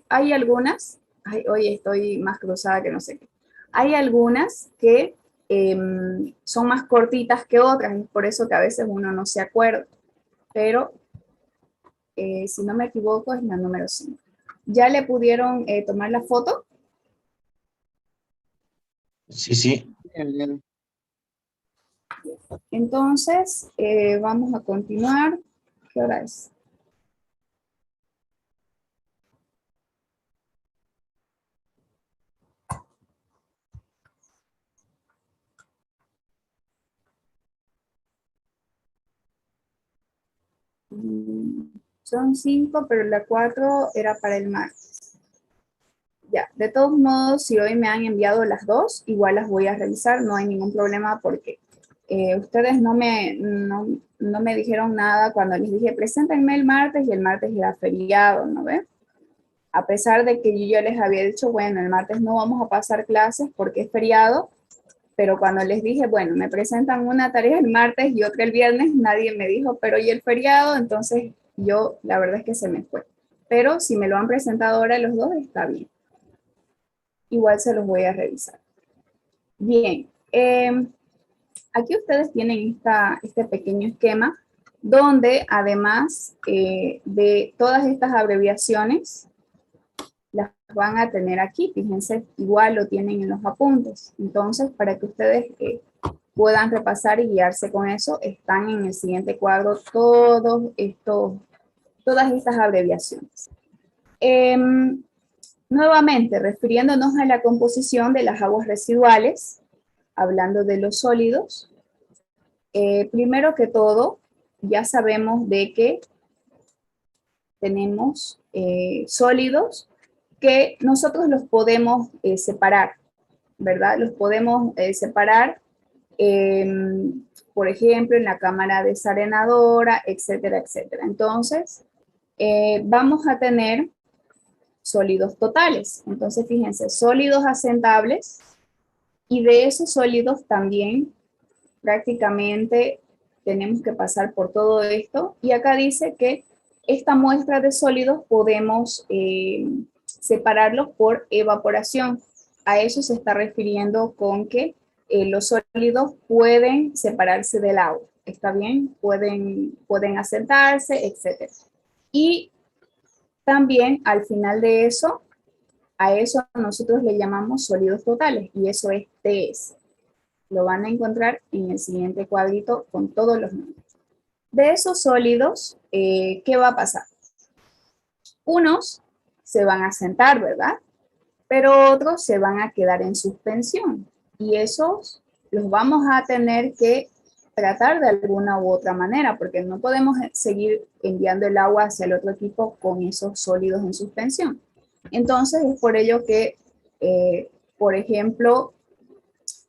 hay algunas, hoy estoy más cruzada que no sé qué. Hay algunas que son más cortitas que otras, es por eso que a veces uno no se acuerda. Pero, si no me equivoco, es la número 5. ¿Ya le pudieron tomar la foto? Sí, sí. Ingeniera. Entonces, vamos a continuar. ¿Qué hora es? Son 5, pero la 4 era para el martes. Ya, de todos modos, si hoy me han enviado las dos, igual las voy a revisar, no hay ningún problema porque ustedes no me dijeron nada cuando les dije, preséntenme el martes, y el martes era feriado, ¿no ve? A pesar de que yo les había dicho, bueno, el martes no vamos a pasar clases porque es feriado, pero cuando les dije, bueno, me presentan una tarea el martes y otra el viernes, nadie me dijo, pero ¿y el feriado? Entonces yo, la verdad es que se me fue. Pero si me lo han presentado ahora los dos, está bien. Igual se los voy a revisar. Bien, aquí ustedes tienen este pequeño esquema donde además de todas estas abreviaciones, las van a tener aquí. Fíjense, igual lo tienen en los apuntes. Entonces, para que ustedes puedan repasar y guiarse con eso, están en el siguiente cuadro todas estas abreviaciones. Nuevamente, refiriéndonos a la composición de las aguas residuales, hablando de los sólidos, primero que todo, ya sabemos de que tenemos sólidos que nosotros los podemos separar, ¿verdad? Los podemos separar, por ejemplo, en la cámara desarenadora, etcétera, etcétera. Entonces, vamos a tener sólidos totales. Entonces, fíjense, sólidos asentables, y de esos sólidos también prácticamente tenemos que pasar por todo esto. Y acá dice que esta muestra de sólidos podemos separarlos por evaporación. A eso se está refiriendo con que los sólidos pueden separarse del agua. ¿Está bien? Pueden asentarse, etc. Y también al final de eso, a eso nosotros le llamamos sólidos totales, y eso es TS. Lo van a encontrar en el siguiente cuadrito con todos los nombres. De esos sólidos, ¿qué va a pasar? Unos se van a asentar, ¿verdad? Pero otros se van a quedar en suspensión. Y esos los vamos a tener que tratar de alguna u otra manera, porque no podemos seguir enviando el agua hacia el otro equipo con esos sólidos en suspensión. Entonces, es por ello que, por ejemplo,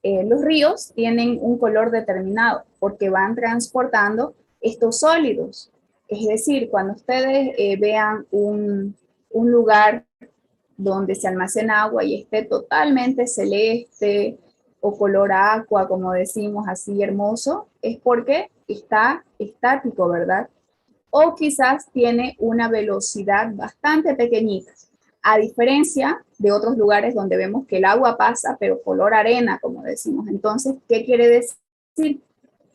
los ríos tienen un color determinado, porque van transportando estos sólidos. Es decir, cuando ustedes vean un lugar donde se almacena agua y esté totalmente celeste o color aqua, como decimos, así hermoso, es porque está estático, ¿verdad? O quizás tiene una velocidad bastante pequeñita, a diferencia de otros lugares donde vemos que el agua pasa, pero color arena, como decimos. Entonces, ¿qué quiere decir?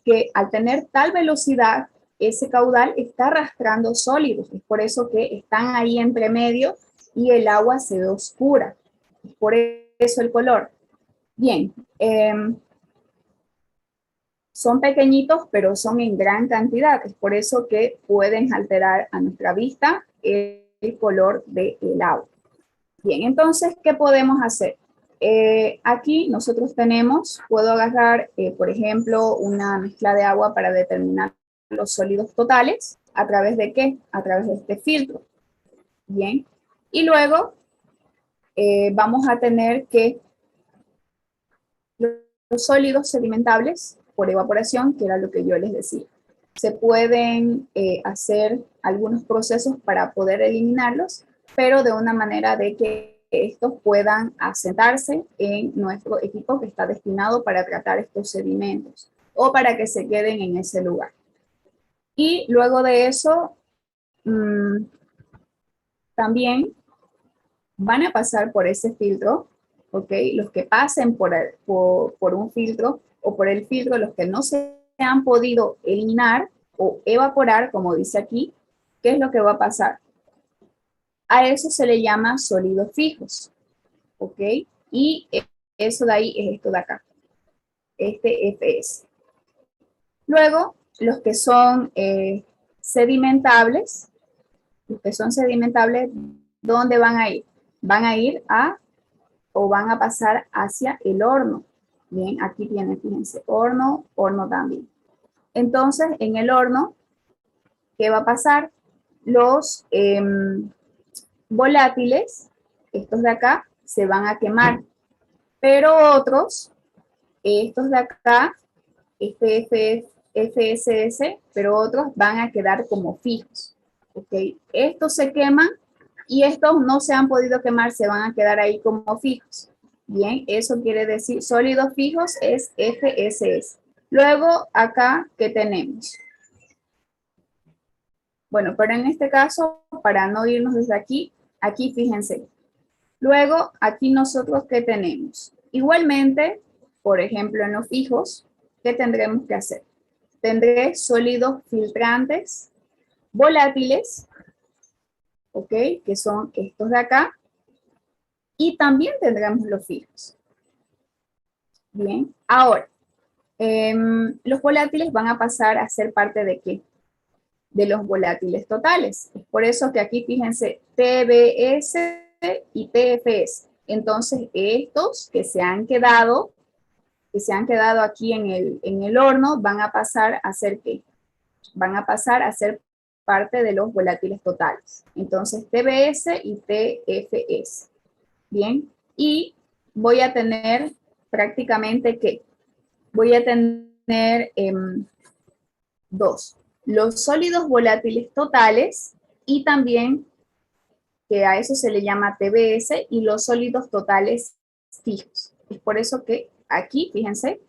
Que al tener tal velocidad, ese caudal está arrastrando sólidos. Es por eso que están ahí entre medio y el agua se ve oscura. Es por eso el color. Bien, son pequeñitos, pero son en gran cantidad. Es por eso que pueden alterar a nuestra vista el color del agua. Bien, entonces, ¿qué podemos hacer? Aquí nosotros puedo agarrar, por ejemplo, una mezcla de agua para determinar los sólidos totales. ¿A través de qué? A través de este filtro. Bien, y luego vamos a tener que los sólidos sedimentables por evaporación, que era lo que yo les decía, se pueden hacer algunos procesos para poder eliminarlos, pero de una manera de que estos puedan asentarse en nuestro equipo que está destinado para tratar estos sedimentos o para que se queden en ese lugar. Y luego de eso, también van a pasar por ese filtro, ¿ok? Los que pasen por un filtro o por el filtro, los que no se han podido eliminar o evaporar, como dice aquí, ¿qué es lo que va a pasar? A eso se le llama sólidos fijos, ¿ok? Y eso de ahí es esto de acá, este FS. Luego, los que son sedimentables, ¿dónde van a ir? Van a ir van a pasar hacia el horno. Bien, aquí tienen, fíjense, horno también. Entonces, en el horno, ¿qué va a pasar? Los volátiles, estos de acá, se van a quemar, pero otros, estos de acá, este FSS, pero otros van a quedar como fijos, ¿ok? Estos se queman y estos no se han podido quemar, se van a quedar ahí como fijos. Bien, eso quiere decir sólidos fijos es FSS. Luego, acá, ¿qué tenemos? Bueno, pero en este caso, para no irnos desde aquí, aquí fíjense. Luego, aquí nosotros, ¿qué tenemos? Igualmente, por ejemplo, en los fijos, ¿qué tendremos que hacer? tendré sólidos filtrantes, volátiles, ¿ok? Que son estos de acá. Y también tendremos los fijos. Bien, ahora, los volátiles van a pasar a ser parte ¿de qué? De los volátiles totales. Es por eso que aquí, fíjense, TBS y TFS. Entonces, estos que se han quedado aquí en el horno, van a pasar a ser ¿qué? Van a pasar a ser parte de los volátiles totales. Entonces, TBS y TFS. Bien, y voy a tener prácticamente ¿qué? Voy a tener dos. Los sólidos volátiles totales y también, que a eso se le llama TBS, y los sólidos totales fijos. Es por eso que aquí, fíjense,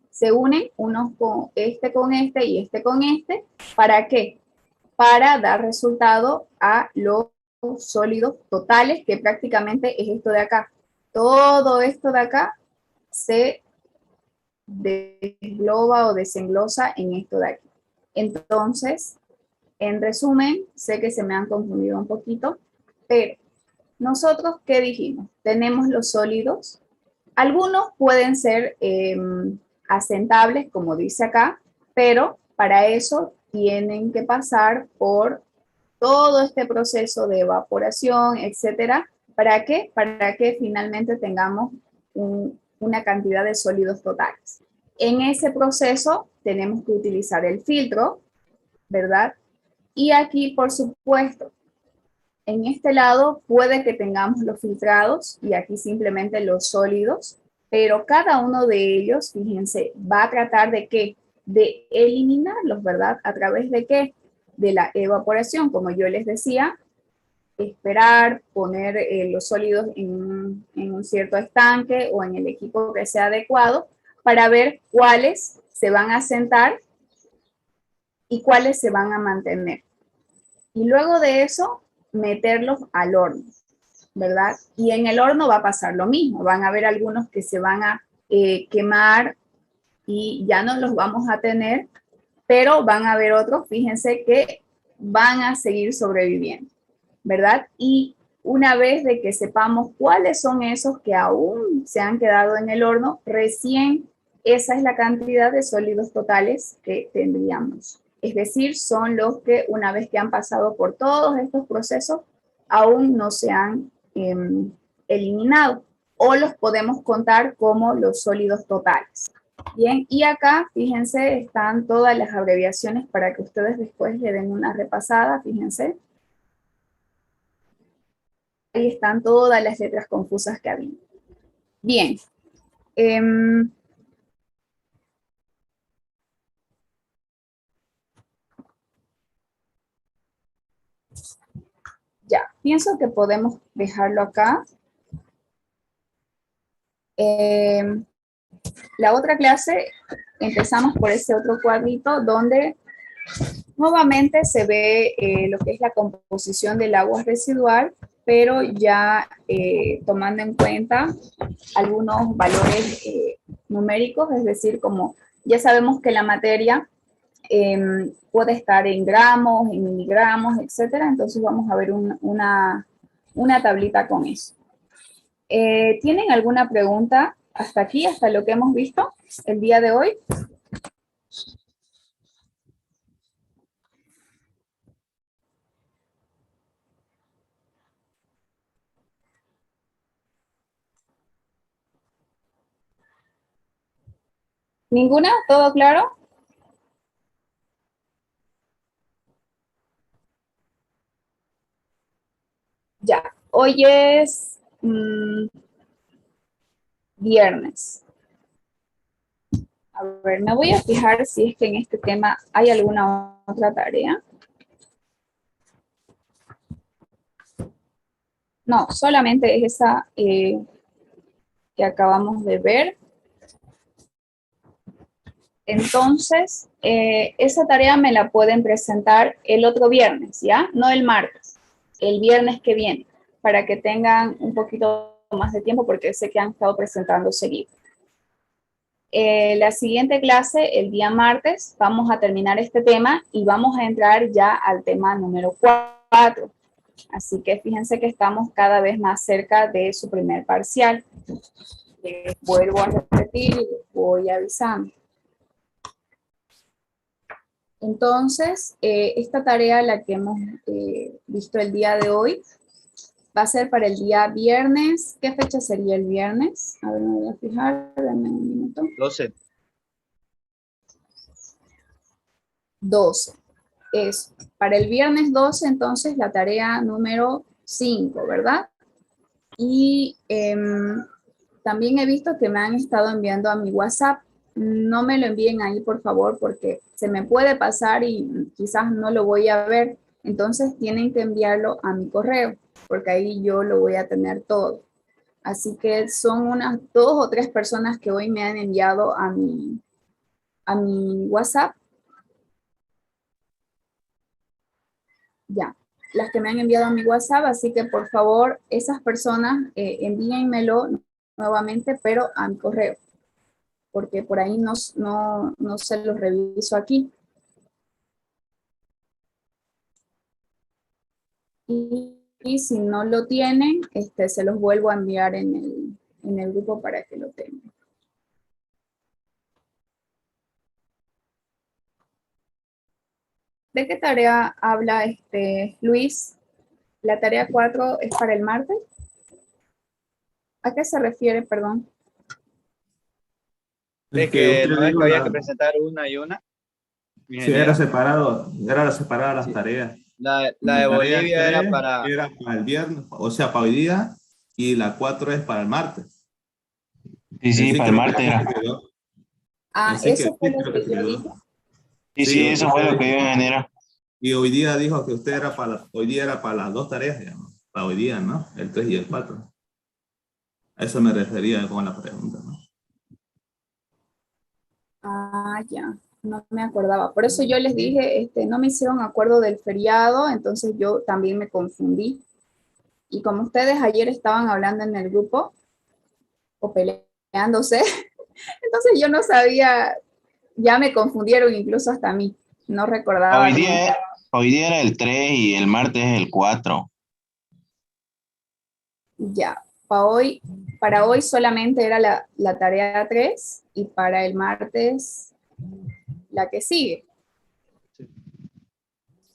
se unen unos con este y este con este. ¿Para qué? Para dar resultado a los sólidos totales, que prácticamente es esto de acá. Todo esto de acá se desgloba o desenglosa en esto de aquí. Entonces, en resumen, sé que se me han confundido un poquito, pero nosotros, ¿qué dijimos? Tenemos los sólidos. Algunos pueden ser asentables, como dice acá, pero para eso tienen que pasar por todo este proceso de evaporación, etcétera. ¿Para qué? Para que finalmente tengamos una cantidad de sólidos totales. En ese proceso tenemos que utilizar el filtro, ¿verdad? Y aquí, por supuesto, en este lado puede que tengamos los filtrados y aquí simplemente los sólidos, pero cada uno de ellos, fíjense, va a tratar de ¿qué? De eliminarlos, ¿verdad? ¿A través de qué? De la evaporación, como yo les decía, esperar, poner los sólidos en un cierto estanque o en el equipo que sea adecuado para ver cuáles se van a asentar y cuáles se van a mantener. Y luego de eso, meterlos al horno, ¿verdad? Y en el horno va a pasar lo mismo. Van a haber algunos que se van a quemar y ya no los vamos a tener, pero van a haber otros, fíjense, que van a seguir sobreviviendo, ¿verdad? Y una vez de que sepamos cuáles son esos que aún se han quedado en el horno, recién esa es la cantidad de sólidos totales que tendríamos. Es decir, son los que una vez que han pasado por todos estos procesos, aún no se han eliminado o los podemos contar como los sólidos totales. Bien, y acá, fíjense, están todas las abreviaciones para que ustedes después le den una repasada, fíjense. Ahí están todas las letras confusas que había. Bien. Ya, pienso que podemos dejarlo acá. La otra clase, empezamos por ese otro cuadrito donde nuevamente se ve lo que es la composición del agua residual, pero ya tomando en cuenta algunos valores numéricos, es decir, como ya sabemos que la materia puede estar en gramos, en miligramos, etcétera, entonces vamos a ver una tablita con eso. ¿Tienen alguna pregunta hasta aquí, hasta lo que hemos visto el día de hoy? ¿Ninguna? ¿Todo claro? Ya, hoy es viernes. A ver, me voy a fijar si es que en este tema hay alguna otra tarea. No, solamente es esa que acabamos de ver. Entonces, esa tarea me la pueden presentar el otro viernes, ¿ya? No el martes, el viernes que viene, para que tengan un poquito más de tiempo porque sé que han estado presentando seguido. La siguiente clase, el día martes, vamos a terminar este tema y vamos a entrar ya al tema número 4. Así que fíjense que estamos cada vez más cerca de su primer parcial. Les vuelvo a repetir y les voy avisando. Entonces, esta tarea, la que hemos visto el día de hoy, va a ser para el día viernes. ¿Qué fecha sería el viernes? A ver, me voy a fijar, dame un minuto. 12. 12. Es para el viernes 12, entonces, la tarea número 5, ¿verdad? Y también he visto que me han estado enviando a mi WhatsApp. No me lo envíen ahí, por favor, porque se me puede pasar y quizás no lo voy a ver. Entonces tienen que enviarlo a mi correo, porque ahí yo lo voy a tener todo. Así que son unas 2 o 3 personas que hoy me han enviado a mi WhatsApp. Ya, las que me han enviado a mi WhatsApp, así que por favor, esas personas envíenmelo nuevamente, pero a mi correo, porque por ahí no se los reviso aquí. Y si no lo tienen, se los vuelvo a enviar en el grupo para que lo tengan. ¿De qué tarea habla Luis? ¿La tarea 4 es para el martes? ¿A qué se refiere, perdón? Es que no usted es que dijo había que presentar una y una. sí, Ingeniero. era separada las Sí. tareas. La de La tarea Bolivia era 3 para... era para el viernes, o sea, para hoy día, y la 4 es para el martes. Sí, sí, Así para el creo que martes así era. se quedó. Ah, Así que eso fue así lo creo que que se yo quedó. dije. Sí, sí, Sí, eso fue usted lo que dijo. yo ingeniero. Y hoy día dijo que usted era hoy día era para las 2 tareas, digamos, para hoy día, ¿no? El 3 y el 4. A eso me refería con la pregunta, ¿no? Ah, ya, no me acordaba. Por eso yo les dije, no me hicieron acuerdo del feriado, entonces yo también me confundí. Y como ustedes ayer estaban hablando en el grupo, o peleándose, entonces yo no sabía, ya me confundieron incluso hasta a mí. No recordaba bien. Hoy día era el 3 y el martes es el 4. Ya, para hoy solamente era la tarea 3 y para el martes la que sigue.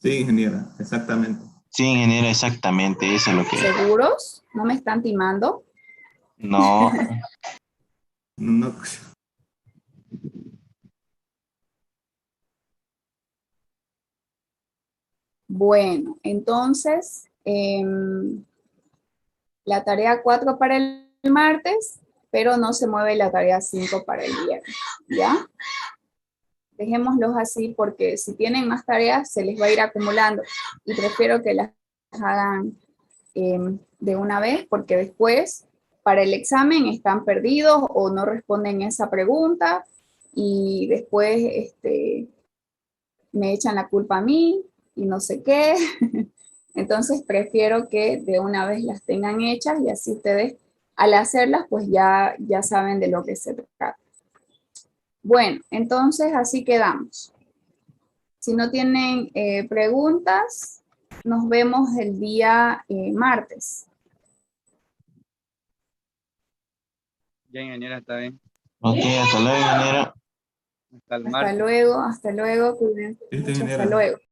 Sí, ingeniera, exactamente. Sí, ingeniero, exactamente, eso es lo que... ¿Seguros? ¿No me están timando? No, No, Bueno, entonces, la tarea 4 para el martes, pero no se mueve la tarea 5 para el viernes, ¿ya? Dejémoslos así porque si tienen más tareas se les va a ir acumulando y prefiero que las hagan de una vez porque después para el examen están perdidos o no responden esa pregunta y después me echan la culpa a mí y no sé qué. Entonces prefiero que de una vez las tengan hechas y así ustedes al hacerlas pues ya saben de lo que se trata. Bueno, entonces así quedamos. Si no tienen preguntas, nos vemos el día martes. Ya, ingeniera, está bien. ok, hasta luego, ingeniero. Hasta el Hasta martes. luego, cuídense mucho, hasta ingeniera. luego.